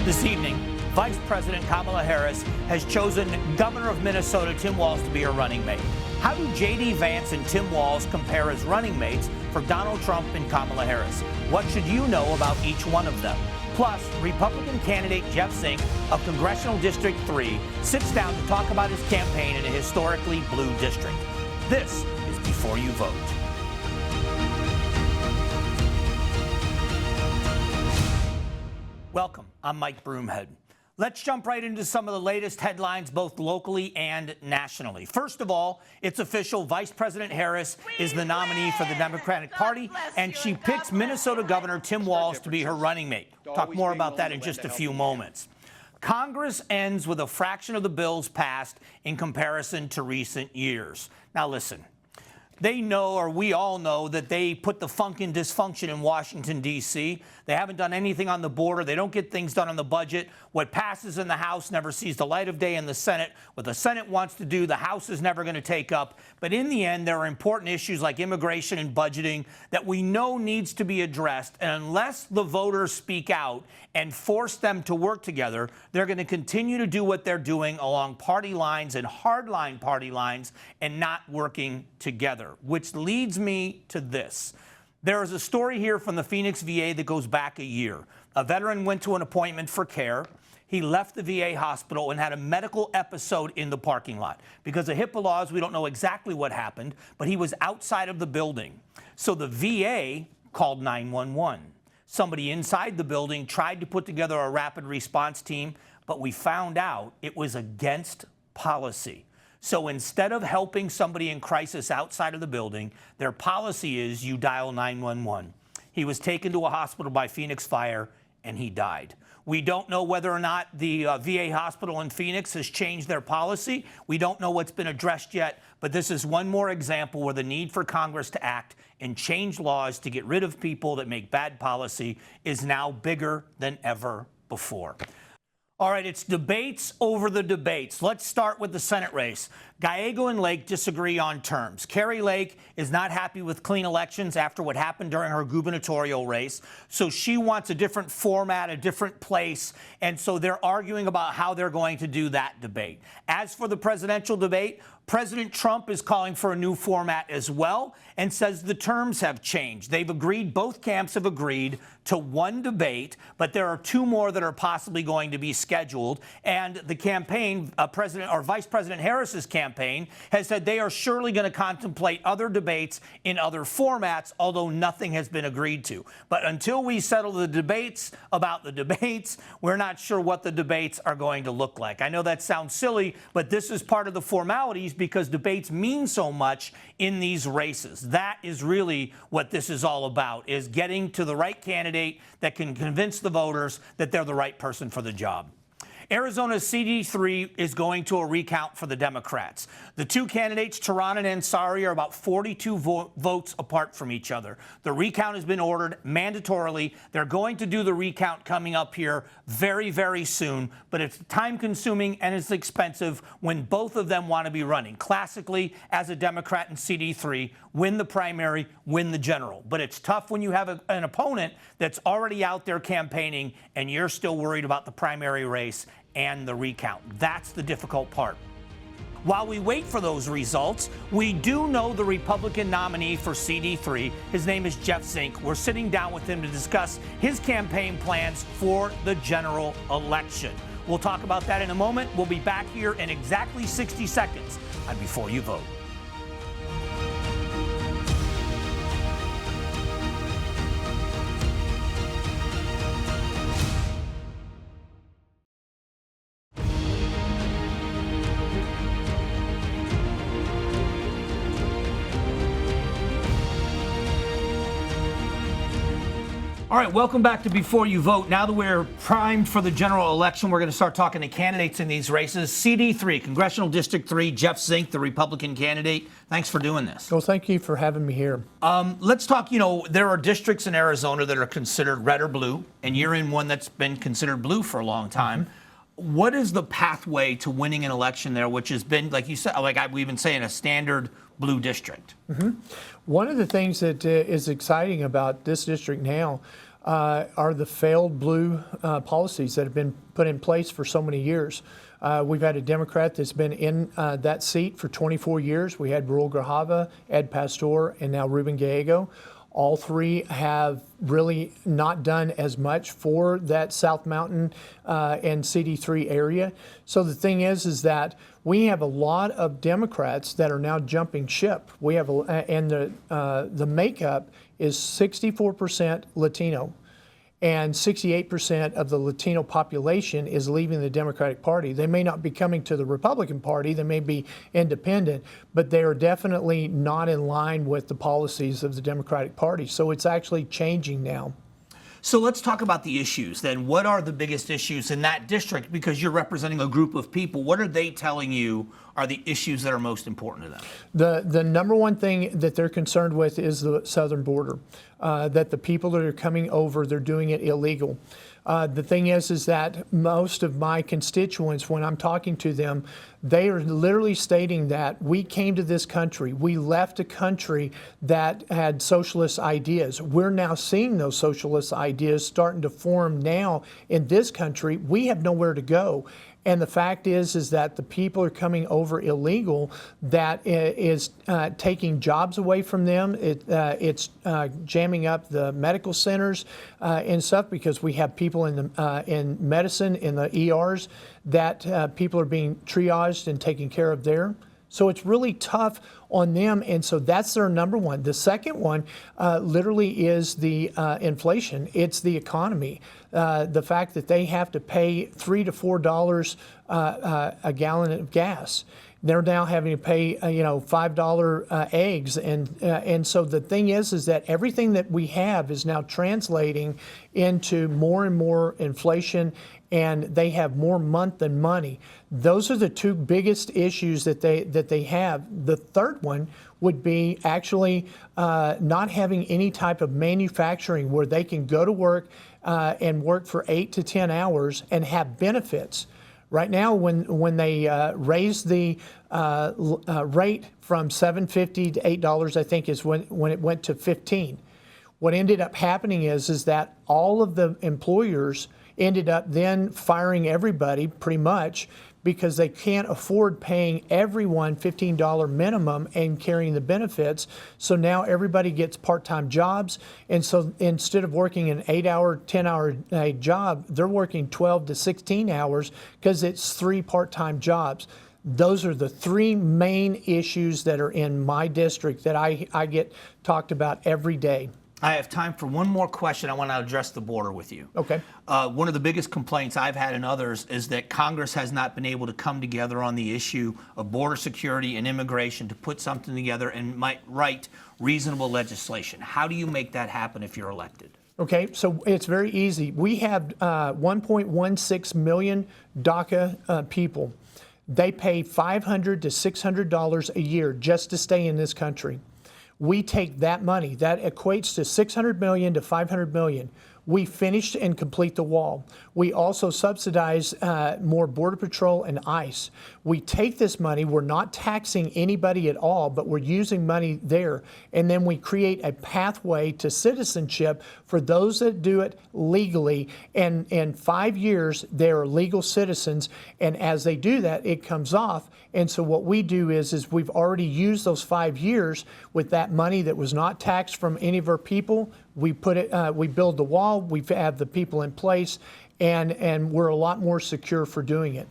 This evening, Vice President Kamala Harris has chosen Governor of Minnesota Tim Walz to be her running mate. How do J.D. Vance and Tim Walz compare as running mates for Donald Trump and Kamala Harris? What should you know about each one of them? Plus, Republican candidate Jeff Zink of Congressional District 3 sits down to talk about his campaign in a historically blue district. This is Before You Vote. Welcome. I'm Mike Broomhead. Let's jump right into some of the latest headlines, both locally and nationally. First of all, it's official. Vice President Harris is the nominee for the Democratic Party, and she picks Minnesota Governor Tim Walz to be her running mate. Talk more about that in just a few moments. Congress ends with a fraction of the bills passed in comparison to recent years. Now listen. They know, or we all know, that they put the funk and dysfunction in Washington, D.C. They haven't done anything on the border. They don't get things done on the budget. What passes in the House never sees the light of day in the Senate. What the Senate wants to do, the House is never going to take up. But in the end, there are important issues like immigration and budgeting that we know needs to be addressed. And unless the voters speak out and force them to work together, they're going to continue to do what they're doing along party lines and hardline party lines and not working together. Which leads me to this. There is a story here from the Phoenix VA that goes back a year. A veteran went to an appointment for care. He left the VA hospital and had a medical episode in the parking lot. Because of HIPAA laws, we don't know exactly what happened, but he was outside of the building. So the VA called 911. Somebody inside the building tried to put together a rapid response team, but we found out it was against policy. So instead of helping somebody in crisis outside of the building, their policy is you dial 911. He was taken to a hospital by Phoenix Fire, and he died. We don't know whether or not the VA hospital in Phoenix has changed their policy. We don't know what's been addressed yet, but this is one more example where the need for Congress to act and change laws to get rid of people that make bad policy is now bigger than ever before. All right, it's debates over the debates. Let's start with the Senate race. Gallego and Lake disagree on terms. Carrie Lake is not happy with clean elections after what happened during her gubernatorial race, so she wants a different format, a different place, and so they're arguing about how they're going to do that debate. As for the presidential debate, President Trump is calling for a new format as well and says the terms have changed. They've agreed, both camps have agreed to one debate, but there are two more that are possibly going to be scheduled. And the campaign, Vice President Harris's campaign, has said they are surely going to contemplate other debates in other formats, although nothing has been agreed to. But until we settle the debates about the debates, we're not sure what the debates are going to look like. I know that sounds silly, but this is part of the formalities because debates mean so much in these races. That is really what this is all about, is getting to the right candidate that can convince the voters that they're the right person for the job. Arizona's CD3 is going to a recount for the Democrats. The two candidates, Tehran and Ansari, are about 42 votes apart from each other. The recount has been ordered mandatorily. They're going to do the recount coming up here very, very soon, but it's time-consuming and it's expensive when both of them want to be running. Classically, as a Democrat in CD3, win the primary, win the general. But it's tough when you have an opponent that's already out there campaigning and you're still worried about the primary race and the recount. That's the difficult part. While we wait for those results, we do know the Republican nominee for CD3. His name is Jeff Zink. We're sitting down with him to discuss his campaign plans for the general election. We'll talk about that in a moment. We'll be back here in exactly 60 seconds on Before You Vote. All right, welcome back to Before You Vote. Now that we're primed for the general election, we're going to start talking to candidates in these races. CD3, Congressional District 3, Jeff Zink, the Republican candidate. Thanks for doing this. Well, thank you for having me here. Let's talk, there are districts in Arizona that are considered red or blue, and you're in one that's been considered blue for a long time. Mm-hmm. What is the pathway to winning an election there, which has been, like you said, we've been saying, a standard blue district? Mm-hmm. One of the things that is exciting about this district now, are the failed blue policies that have been put in place for so many years. We've had a Democrat that's been in that seat for 24 years. We had Raul Grijalva, Ed Pastor, and now Ruben Gallego. All three have really not done as much for that South Mountain and CD3 area. So the thing is that we have a lot of Democrats that are now jumping ship. We have, and the makeup is 64% Latino. And 68% of the Latino population is leaving the Democratic Party. They may not be coming to the Republican Party, they may be independent, but they are definitely not in line with the policies of the Democratic Party. So it's actually changing now. So let's talk about the issues then. What are the biggest issues in that district? Because you're representing a group of people. What are they telling you are the issues that are most important to them? The number one thing that they're concerned with is the southern border, that the people that are coming over, they're doing it illegal. The thing is that most of my constituents, when I'm talking to them, they are literally stating that we came to this country, we left a country that had socialist ideas. We're now seeing those socialist ideas starting to form now in this country. We have nowhere to go. And the fact is that the people are coming over illegal. That is taking jobs away from them. It's jamming up the medical centers and stuff, because we have people in medicine, in the ERs, that people are being triaged and taken care of there. So it's really tough on them, and so that's their number one. The second one literally is the inflation. It's the economy. The fact that they have to pay $3 to $4 a gallon of gas. They're now having to pay, $5 eggs, and so the thing is that everything that we have is now translating into more and more inflation, and they have more month than money. Those are the two biggest issues that they have. The third one would be actually not having any type of manufacturing where they can go to work and work for 8 to 10 hours and have benefits. Right now, when they raised the rate from $7.50 to $8, I think is when it went to $15. What ended up happening is that all of the employers ended up then firing everybody pretty much, because they can't afford paying everyone $15 minimum and carrying the benefits. So now everybody gets part-time jobs. And so instead of working an 8-hour, 10-hour job, they're working 12 to 16 hours because it's 3 part-time jobs. Those are the 3 main issues that are in my district that I get talked about every day. I have time for one more question. I want to address the border with you. Okay. One of the biggest complaints I've had and others is that Congress has not been able to come together on the issue of border security and immigration to put something together and might write reasonable legislation. How do you make that happen if you're elected? Okay, so it's very easy. We have 1.16 million DACA people. They pay $500 to $600 a year just to stay in this country. We take that money, that equates to $600 million to $500 million. We finish and complete the wall. We also subsidize more Border Patrol and ICE. We take this money, we're not taxing anybody at all, but we're using money there. And then we create a pathway to citizenship for those that do it legally. And in 5 years, they're legal citizens. And as they do that, it comes off. And so what we do is we've already used those 5 years with that money that was not taxed from any of our people. We put it, we build the wall, we have the people in place, and we're a lot more secure for doing it.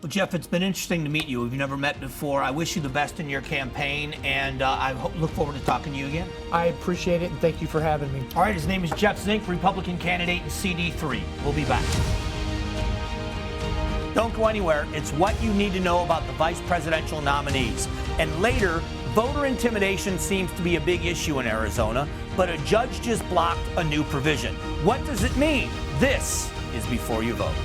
Well, Jeff, it's been interesting to meet you. We've never met before. I wish you the best in your campaign, and I look forward to talking to you again. I appreciate it, and thank you for having me. All right, his name is Jeff Zink, Republican candidate in CD3. We'll be back. Don't go anywhere. It's what you need to know about the vice presidential nominees. And later, voter intimidation seems to be a big issue in Arizona, but a judge just blocked a new provision. What does it mean? This is Before You Vote.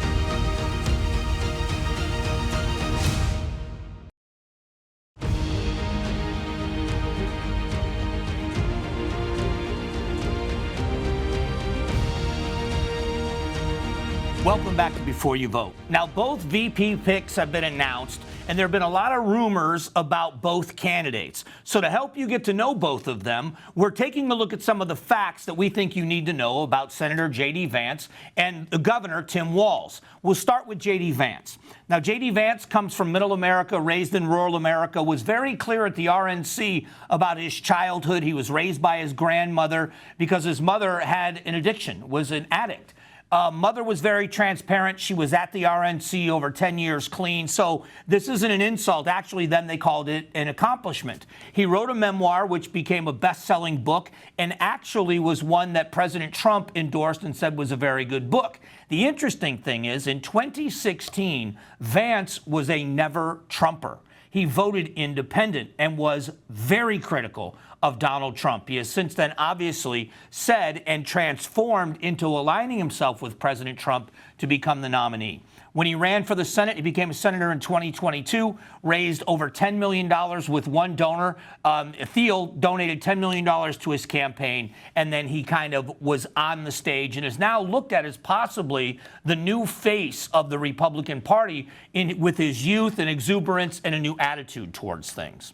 Welcome back to Before You Vote. Now, both VP picks have been announced, and there have been a lot of rumors about both candidates. So to help you get to know both of them, we're taking a look at some of the facts that we think you need to know about Senator J.D. Vance and the Governor Tim Walz. We'll start with J.D. Vance. Now, J.D. Vance comes from middle America, raised in rural America, was very clear at the RNC about his childhood. He was raised by his grandmother because his mother had an addiction, was an addict. Mother was very transparent. She was at the RNC over 10 years clean. So this isn't an insult. Actually, then they called it an accomplishment. He wrote a memoir, which became a best-selling book, and actually was one that President Trump endorsed and said was a very good book. The interesting thing is, in 2016, Vance was a never-Trumper. He voted independent and was very critical of Donald Trump. He has since then obviously said and transformed into aligning himself with President Trump to become the nominee. When he ran for the Senate, he became a senator in 2022, raised over $10 million with one donor. Thiel donated $10 million to his campaign, and then he kind of was on the stage and is now looked at as possibly the new face of the Republican Party with his youth and exuberance and a new attitude towards things.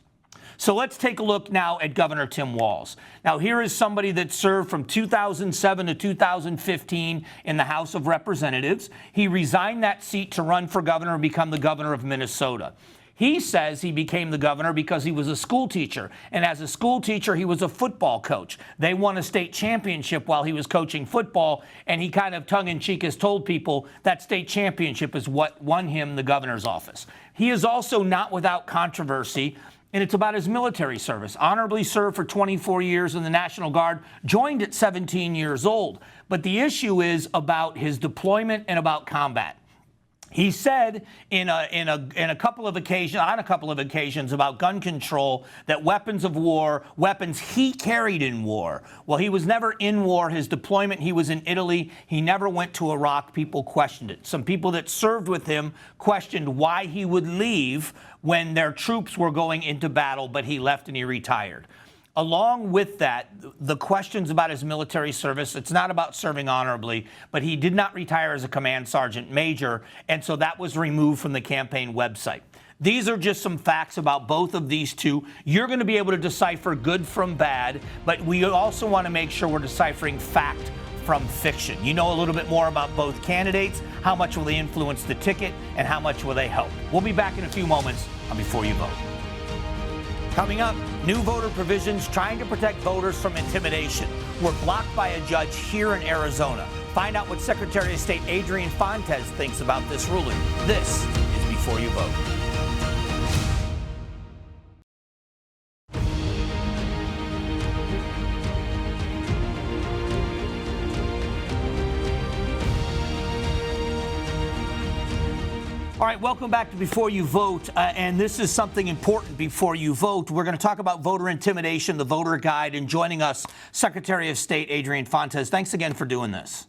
So let's take a look now at Governor Tim Walz. Now, here is somebody that served from 2007 to 2015 in the House of Representatives. He resigned that seat to run for governor and become the governor of Minnesota. He says he became the governor because he was a school teacher. And as a school teacher, he was a football coach. They won a state championship while he was coaching football. And he kind of tongue-in-cheek has told people that state championship is what won him the governor's office. He is also not without controversy. And it's about his military service. Honorably served for 24 years in the National Guard, joined at 17 years old. But the issue is about his deployment and about combat. He said on a couple of occasions about gun control that weapons of war, weapons he carried in war. Well, he was never in war. His deployment, he was in Italy. He never went to Iraq. People questioned it. Some people that served with him questioned why he would leave when their troops were going into battle, but he left and he retired. Along with that, the questions about his military service, it's not about serving honorably, but he did not retire as a command sergeant major, and so that was removed from the campaign website. These are just some facts about both of these two. You're going to be able to decipher good from bad, but we also want to make sure we're deciphering fact from fiction. You know a little bit more about both candidates. How much will they influence the ticket, and how much will they help? We'll be back in a few moments on Before You Vote. Coming up, new voter provisions trying to protect voters from intimidation were blocked by a judge here in Arizona. Find out what Secretary of State Adrian Fontes thinks about this ruling. This is Before You Vote. All right, welcome back to Before You Vote, and this is something important before you vote. We're going to talk about voter intimidation, the voter guide, and joining us, Secretary of State Adrian Fontes. Thanks again for doing this.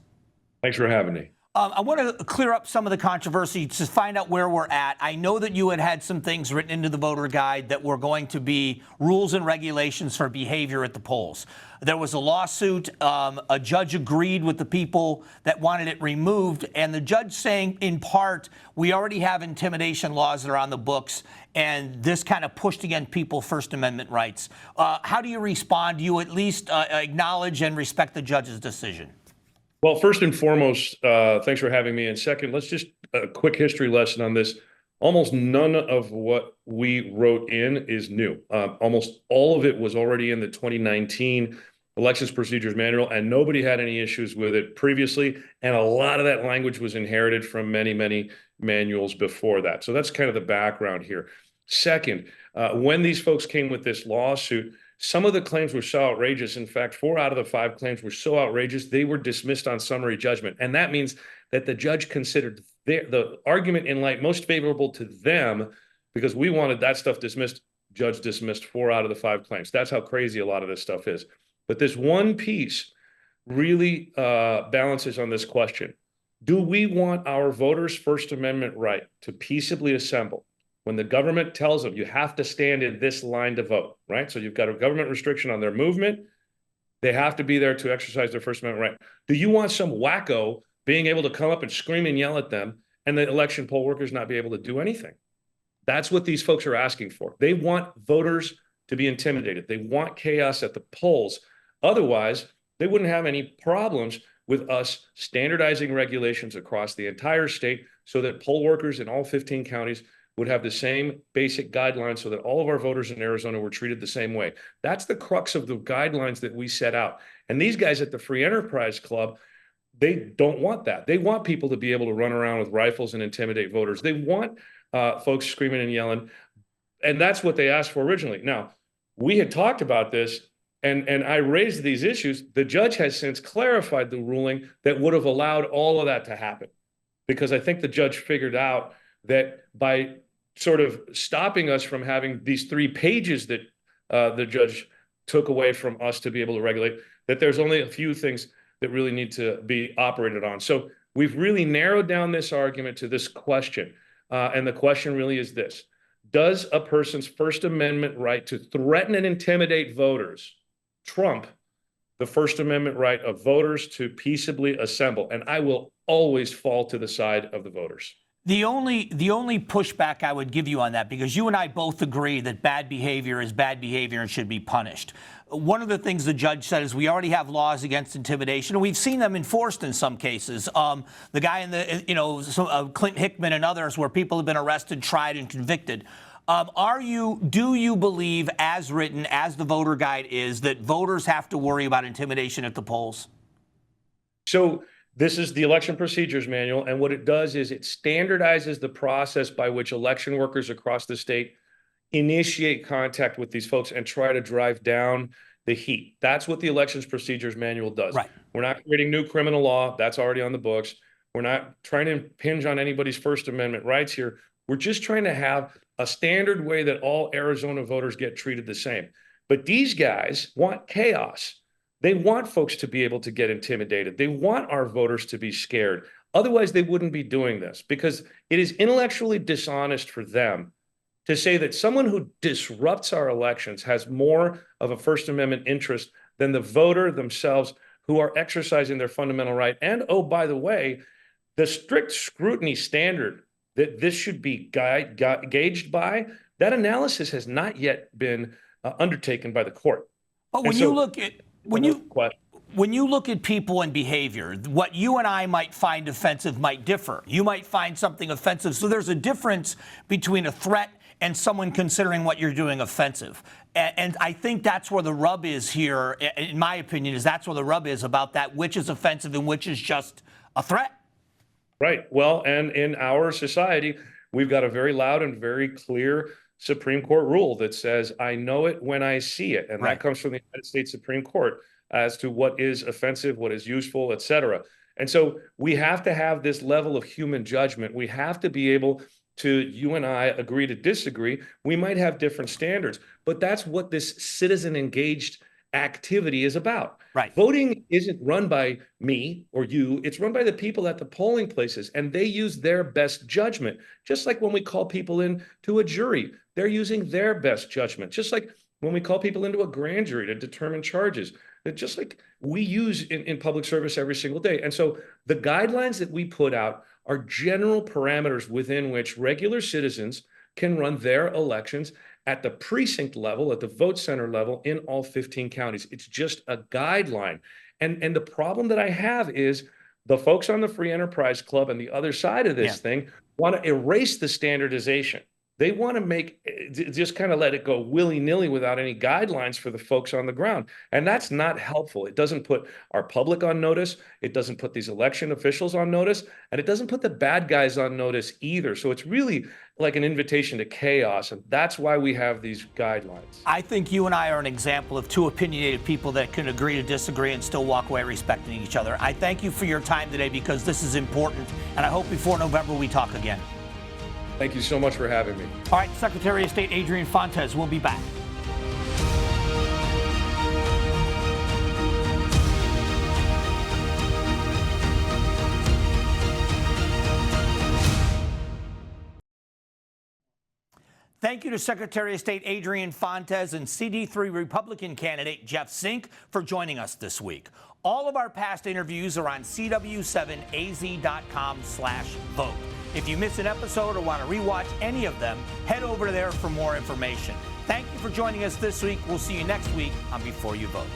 Thanks for having me. I want to clear up some of the controversy to find out where we're at. I know that you had some things written into the voter guide that were going to be rules and regulations for behavior at the polls. There was a lawsuit. A judge agreed with the people that wanted it removed, and the judge saying, in part, we already have intimidation laws that are on the books, and this kind of pushed against people's First Amendment rights. How do you respond? Do you at least acknowledge and respect the judge's decision? Well, first and foremost, thanks for having me. And second, let's just a quick history lesson on this. Almost none of what we wrote in is new. Almost all of it was already in the 2019 Elections Procedures Manual, and nobody had any issues with it previously. And a lot of that language was inherited from many, many manuals before that. So that's kind of the background here. Second, when these folks came with this lawsuit, some of the claims were so outrageous. In fact, 4 out of the 5 claims were so outrageous, they were dismissed on summary judgment. And that means that the judge considered the argument in light most favorable to them, because we wanted that stuff dismissed. Judge dismissed 4 out of the 5 claims. That's how crazy a lot of this stuff is. But this one piece really balances on this question. Do we want our voters' First Amendment right to peaceably assemble when the government tells them you have to stand in this line to vote, right? So you've got a government restriction on their movement. They have to be there to exercise their First Amendment right. Do you want some wacko being able to come up and scream and yell at them, and the election poll workers not be able to do anything. That's what these folks are asking for. They want voters to be intimidated. They want chaos at the polls. Otherwise, they wouldn't have any problems with us standardizing regulations across the entire state so that poll workers in all 15 counties would have the same basic guidelines so that all of our voters in Arizona were treated the same way. That's the crux of the guidelines that we set out. And these guys at the Free Enterprise Club, they don't want that. They want people to be able to run around with rifles and intimidate voters. They want folks screaming and yelling. And that's what they asked for originally. Now, we had talked about this, and I raised these issues. The judge has since clarified the ruling that would have allowed all of that to happen, because I think the judge figured out that by sort of stopping us from having these 3 pages that the judge took away from us to be able to regulate, that there's only a few things that really need to be operated on. So we've really narrowed down this argument to this question. And the question really is this: does a person's First Amendment right to threaten and intimidate voters trump the First Amendment right of voters to peaceably assemble? And I will always fall to the side of the voters. The only pushback I would give you on that, because you and I both agree that bad behavior is bad behavior and should be punished. One of the things the judge said is we already have laws against intimidation, and we've seen them enforced in some cases. The guy in the, Clint Hickman and others, where people have been arrested, tried, and convicted. Do you believe, as written, as the voter guide is, that voters have to worry about intimidation at the polls? So this is the election procedures manual, and what it does is it standardizes the process by which election workers across the state initiate contact with these folks and try to drive down the heat. That's what the elections procedures manual does. Right. We're not creating new criminal law. That's already on the books. We're not trying to impinge on anybody's First Amendment rights here. We're just trying to have a standard way that all Arizona voters get treated the same. But these guys want chaos. They want folks to be able to get intimidated. They want our voters to be scared. Otherwise, they wouldn't be doing this, because it is intellectually dishonest for them to say that someone who disrupts our elections has more of a First Amendment interest than the voter themselves, who are exercising their fundamental right. And, oh, by the way, the strict scrutiny standard that this should be gauged by, that analysis has not yet been undertaken by the court. But when you look at people and behavior, what you and I might find offensive might differ. You might find something offensive. So there's a difference between a threat and someone considering what you're doing offensive. And I think that's where the rub is here, in my opinion, is that's where the rub is about that, which is offensive and which is just a threat. Right. Well, and in our society, we've got a very loud and very clear Supreme Court rule that says, I know it when I see it. And Right. that comes from the United States Supreme Court as to what is offensive, what is useful, et cetera. And so we have to have this level of human judgment. We have to be able to, you and I, agree to disagree. We might have different standards, but that's what this citizen engaged activity is about. Right. Voting isn't run by me or you. It's run by the people at the polling places, and they use their best judgment. Just like when we call people in to a jury, they're using their best judgment. Just like when we call people into a grand jury to determine charges, that just like we use in public service every single day. And so the guidelines that we put out are general parameters within which regular citizens can run their elections at the precinct level, at the vote center level in all 15 counties. It's just a guideline. And the problem that I have is the folks on the Free Enterprise Club and the other side of this thing want to erase the standardization. They want to just kind of let it go willy-nilly without any guidelines for the folks on the ground. And that's not helpful. It doesn't put our public on notice. It doesn't put these election officials on notice. And it doesn't put the bad guys on notice either. So it's really like an invitation to chaos. And that's why we have these guidelines. I think you and I are an example of two opinionated people that can agree to disagree and still walk away respecting each other. I thank you for your time today, because this is important. And I hope before November we talk again. Thank you so much for having me. All right, Secretary of State Adrian Fontes will be back. Thank you to Secretary of State Adrian Fontes and CD3 Republican candidate Jeff Zink for joining us this week. All of our past interviews are on cw7az.com/vote. If you miss an episode or want to rewatch any of them, head over there for more information. Thank you for joining us this week. We'll see you next week on Before You Vote.